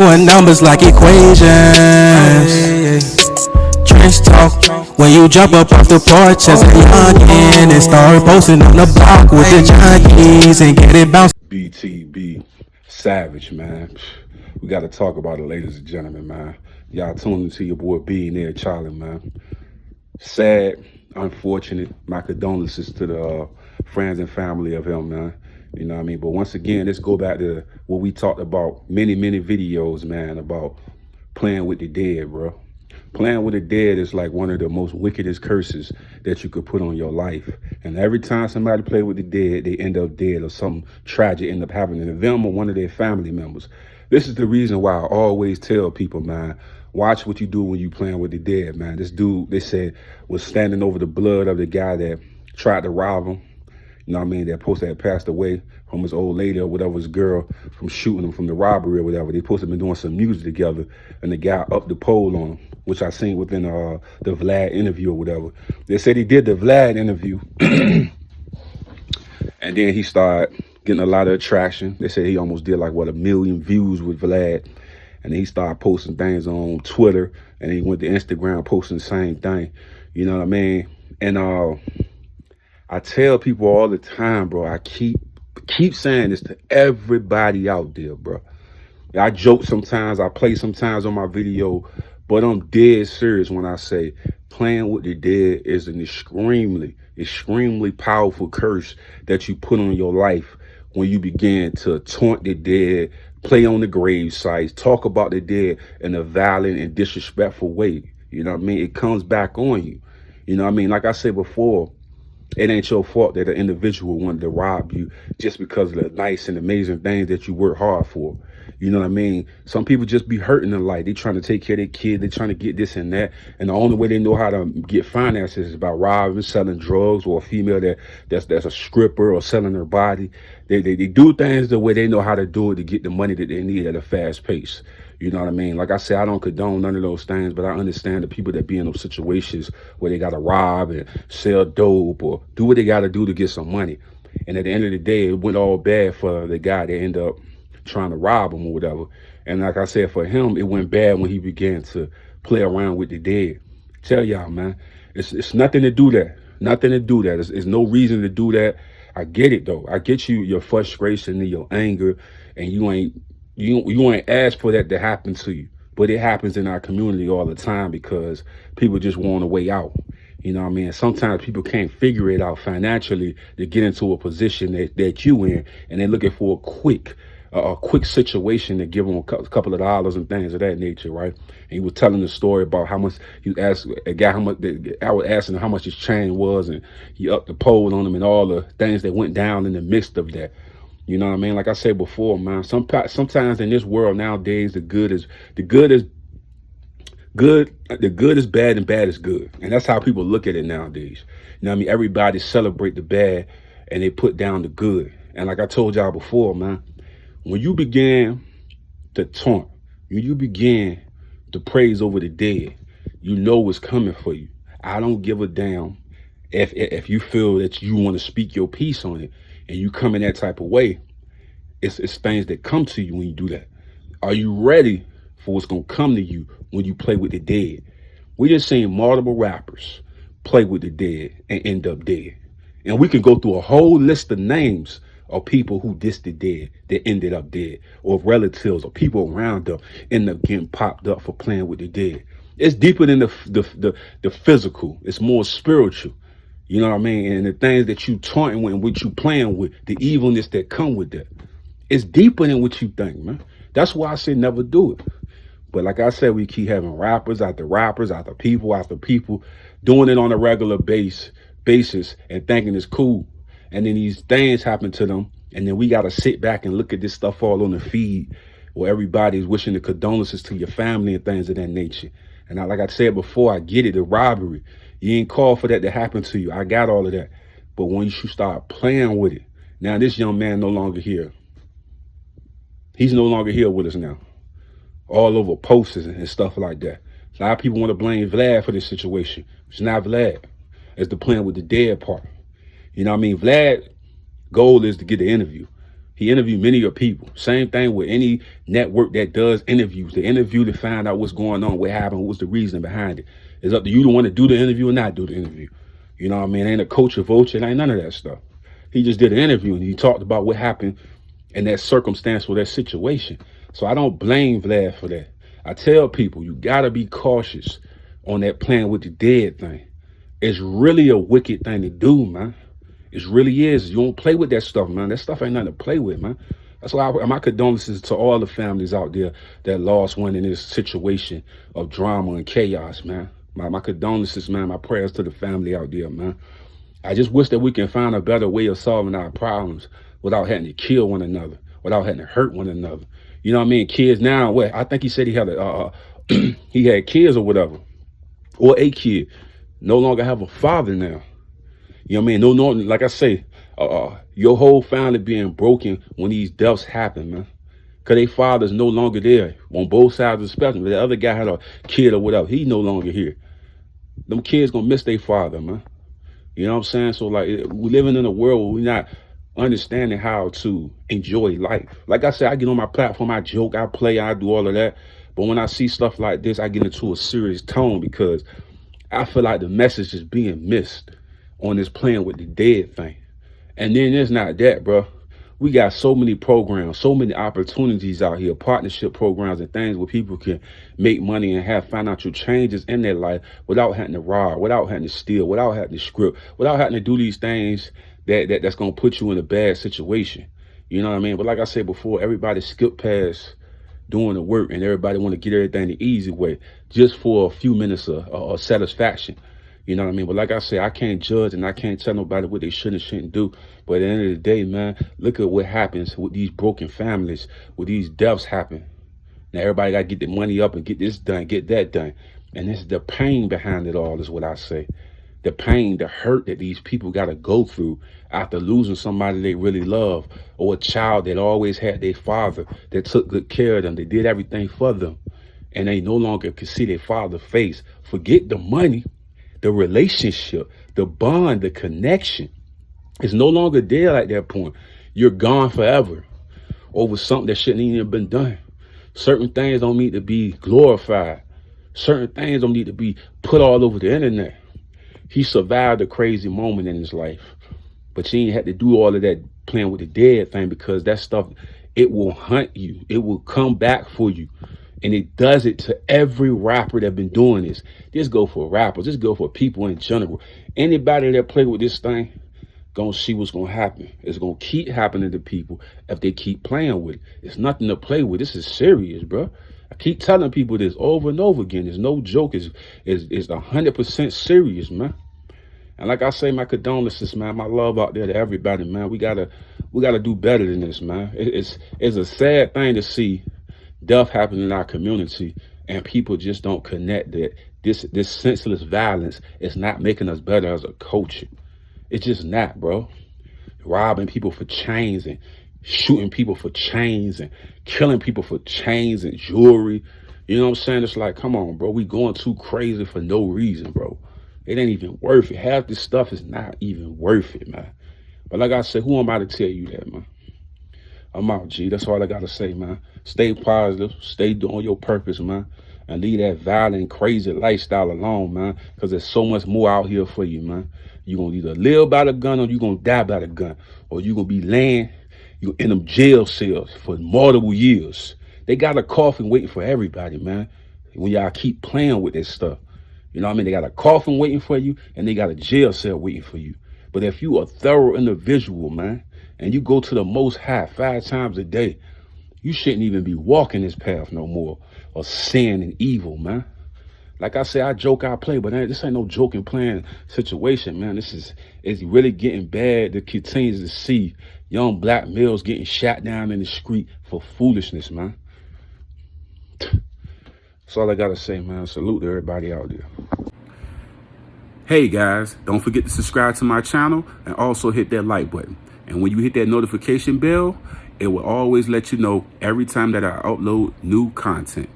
Doing numbers like equations. Trench talk. When you jump up off the porch as a youngin' and start posting on the block with the junkies and get it bounced. BTB Savage, man. We got to talk about it, ladies and gentlemen, man. Y'all tuning into your boy Billionaire Charlie, man. Sad, unfortunate. My condolences to the friends and family of him, man. You know what I mean? But once again, let's go back to what we talked about many videos, man, about playing with the dead, bro. Playing with the dead is like one of the most wickedest curses that you could put on your life. And every time somebody play with the dead, they end up dead or something tragic end up happening to them or one of their family members. This is the reason why I always tell people, man, watch what you do when you playing with the dead, man. This dude, they said, was standing over the blood of the guy that tried to rob him. You know what I mean? That supposed to have passed away from his old lady or whatever, his girl, from shooting him from the robbery or whatever. They supposed to have been doing some music together, and the guy upped the pole on him, which I seen within the Vlad interview or whatever. They said he did the Vlad interview, and then he started getting a lot of attraction. They said he almost did like, what, 1 million views with Vlad. And then he started posting things on Twitter, and he went to Instagram posting the same thing. You know what I mean? And I tell people all the time, bro, I keep saying this to everybody out there, bro. I joke sometimes, I play sometimes on my video, but I'm dead serious when I say playing with the dead is an extremely powerful curse that you put on your life when you begin to taunt the dead, play on the grave sites, talk about the dead in a violent and disrespectful way. You know what I mean? It comes back on you. You know what I mean? Like I said before, it ain't your fault that an individual wanted to rob you just because of the nice and amazing things that you work hard for. You know what I mean? Some people just be hurting in life. They trying to take care of their kid. They trying to get this and that. And the only way they know how to get finances is by robbing, selling drugs, or a female that's a stripper or selling her body. They do things the way they know how to do it to get the money that they need at a fast pace. You know what I mean? Like I said, I don't condone none of those things, but I understand the people that be in those situations where they got to rob and sell dope or do what they got to do to get some money. And at the end of the day, it went all bad for the guy that ended up trying to rob him or whatever. And like I said, for him, it went bad when he began to play around with the dead. Tell y'all, man, it's nothing to do that. Nothing to do that. It's no reason to do that. I get it, though. I get your frustration and your anger, and you ain't asked for that to happen to you. But it happens in our community all the time because people just want a way out. You know what I mean? Sometimes people can't figure it out financially to get into a position that you in, and they're looking for a quick situation to give them a couple of dollars and things of that nature, right? And he was telling the story about how much he asked a guy I was asking him how much his chain was, and he upped the pole on him and all the things that went down in the midst of that. You know what I mean? Like I said before, man, sometimes in this world nowadays, the good is bad and bad is good. And that's how people look at it nowadays. You know what I mean? Everybody celebrate the bad and they put down the good. And like I told y'all before, man, when you begin to taunt, when you begin to praise over the dead, you know what's coming for you. I don't give a damn if you feel that you want to speak your piece on it and you come in that type of way. It's things that come to you when you do that. Are you ready for what's going to come to you when you play with the dead? We just seen multiple rappers play with the dead and end up dead. And we can go through a whole list of names of people who dissed the dead that ended up dead, or relatives or people around them end up getting popped up for playing with the dead. It's deeper than the physical. It's more spiritual. You know what I mean? And the things that you taunting with and what you playing with, the evilness that come with that, it's deeper than what you think, man. That's why I say never do it. But like I said, we keep having rappers after people doing it on a regular basis and thinking it's cool. And then these things happen to them. And then we got to sit back and look at this stuff all on the feed where everybody's wishing the condolences to your family and things of that nature. And like I said before, I get it, the robbery. You ain't called for that to happen to you. I got all of that. But when you start playing with it, now this young man no longer here. He's no longer here with us now. All over posters and stuff like that. A lot of people want to blame Vlad for this situation. It's not Vlad. It's the playing with the dead part. You know what I mean? Vlad's goal is to get the interview. He interviewed many of people. Same thing with any network that does interviews. They interview to find out what's going on, what happened, what's the reason behind it. It's up to you to want to do the interview or not do the interview. You know what I mean? Ain't a coach or vulture, ain't none of that stuff. He just did an interview and he talked about what happened in that circumstance or that situation. So I don't blame Vlad for that. I tell people, you gotta be cautious on that playing with the dead thing. It's really a wicked thing to do, man. It really is. You don't play with that stuff, man. That stuff ain't nothing to play with, man. That's why my condolences to all the families out there that lost one in this situation of drama and chaos, man. My condolences, man. My prayers to the family out there, man. I just wish that we can find a better way of solving our problems without having to kill one another, without having to hurt one another. You know what I mean? Kids now, what? I think he said he had he had kids or whatever, or a kid. No longer have a father now. You know what I mean? No, like I say, your whole family being broken when these deaths happen, man. Because their father's no longer there on both sides of the spectrum. The other guy had a kid or whatever. He's no longer here. Them kids going to miss their father, man. You know what I'm saying? So, like, we're living in a world where we're not understanding how to enjoy life. Like I said, I get on my platform, I joke, I play, I do all of that. But when I see stuff like this, I get into a serious tone because I feel like the message is being missed on this playing with the dead thing. And then there's not that, bro. We got so many programs, so many opportunities out here, partnership programs and things where people can make money and have financial changes in their life without having to rob, without having to steal, without having to script, without having to do these things that's going to put you in a bad situation. You know what I mean? But like I said before, everybody skip past doing the work and everybody want to get everything the easy way just for a few minutes of satisfaction. You know what I mean? But like I say, I can't judge and I can't tell nobody what they should and shouldn't do. But at the end of the day, man, look at what happens with these broken families, with these deaths happen. Now everybody got to get the money up and get this done, get that done. And it's the pain behind it all is what I say. The pain, the hurt that these people got to go through after losing somebody they really love, or a child that always had their father that took good care of them. They did everything for them. And they no longer could see their father's face. Forget the money. The relationship, the bond, the connection is no longer there at that point. You're gone forever over something that shouldn't even been done. Certain things don't need to be glorified. Certain things don't need to be put all over the internet. He survived a crazy moment in his life, but he ain't had to do all of that playing with the dead thing because that stuff, it will hunt you. It will come back for you. And it does it to every rapper that been doing this. This go for rappers. This go for people in general. Anybody that play with this thing, gonna see what's gonna happen. It's gonna keep happening to people if they keep playing with it. It's nothing to play with. This is serious, bro. I keep telling people this over and over again. It's no joke. It's 100% serious, man. And like I say, my condolences, man. My love out there to everybody, man. We gotta do better than this, man. It's a sad thing to see death happening in our community and people just don't connect that this senseless violence is not making us better as a culture. It's just not, bro. Robbing people for chains and shooting people for chains and killing people for chains and jewelry. You know what I'm saying? It's like, come on, bro. We going too crazy for no reason, bro. It ain't even worth it. Half this stuff is not even worth it, man. But like I said, who am I to tell you that, man? I'm out, G. That's all I got to say, man. Stay positive. Stay doing your purpose, man. And leave that violent, crazy lifestyle alone, man. Because there's so much more out here for you, man. You're going to either live by the gun or you're going to die by the gun. Or you're going to be laying in them jail cells for multiple years. They got a coffin waiting for everybody, man. When y'all keep playing with this stuff. You know what I mean? They got a coffin waiting for you and they got a jail cell waiting for you. But if you a thorough individual, man, and you go to the Most High 5 times a day, you shouldn't even be walking this path no more of sin and evil, man. Like I say, I joke, I play, but this ain't no joking playing situation, man. It's really getting bad to continue to see young black males getting shot down in the street for foolishness, man. That's all I got to say, man. Salute to everybody out there. Hey, guys, don't forget to subscribe to my channel and also hit that like button. And when you hit that notification bell, it will always let you know every time that I upload new content.